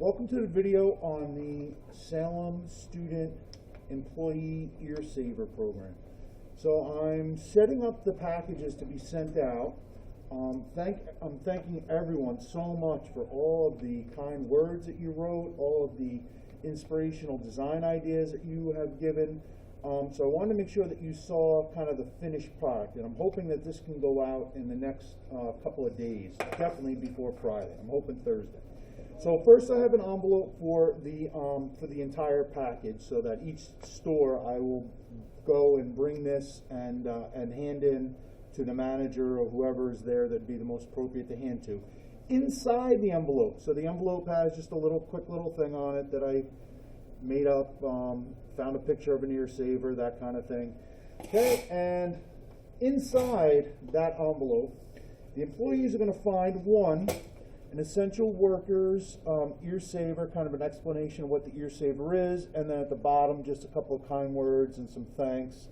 Welcome to the video on the Salem Student Employee Ear Saver Program. So I'm setting up the packages to be sent out. I'm thanking everyone so much for all of the kind words that you wrote, all of the inspirational design ideas that you have given. So I wanted to make sure that you saw kind of the finished product, and I'm hoping that this can go out in the next couple of days, definitely before Friday. I'm hoping Thursday. So first I have an envelope for the entire package, so that each store I will go and bring this and hand in to the manager or whoever is there that'd be the most appropriate to hand to. Inside the envelope, so the envelope has just a quick little thing on it that I made up, found a picture of an ear saver, that kind of thing. Okay, and inside that envelope, the employees are going to find an essential workers ear saver, kind of an explanation of what the ear saver is, and then at the bottom just a couple of kind words and some thanks.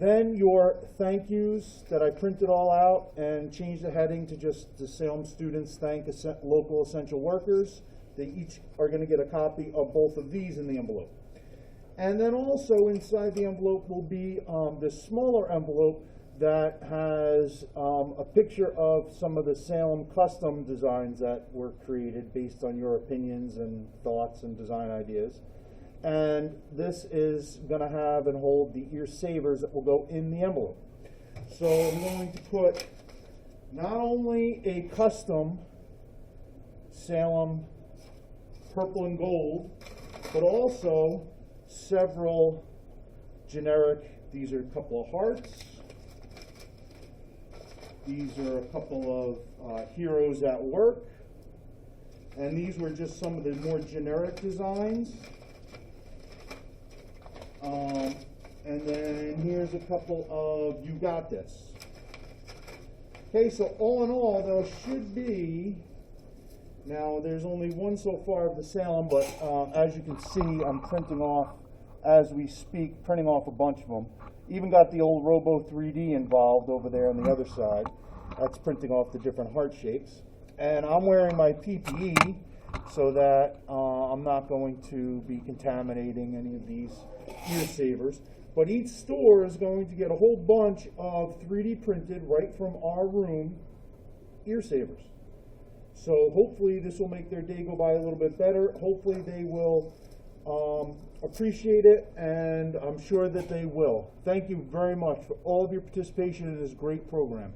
Then your thank yous that I printed all out and changed the heading to just the Salem students thank local essential workers. They each are going to get a copy of both of these in the envelope. And then also inside the envelope will be this smaller envelope that has a picture of some of the Salem custom designs that were created based on your opinions and thoughts and design ideas. And this is going to have and hold the ear savers that will go in the envelope. So I'm going to put not only a custom Salem purple and gold, but also several generic. These are a couple of hearts. These are a couple of heroes at work. And these were just some of the more generic designs. And then here's a couple of You Got This. Okay, so all in all, there should be, now there's only one so far of the Salem, but as you can see, I'm printing off, as we speak, printing off a bunch of them. Even got the old Robo 3D involved over there on the other side. That's printing off the different heart shapes. And I'm wearing my PPE so that I'm not going to be contaminating any of these ear savers. But each store is going to get a whole bunch of 3D printed, right from our room, ear savers. So hopefully this will make their day go by a little bit better. Hopefully they will appreciate it, and I'm sure that they will. Thank you very much for all of your participation in this great program.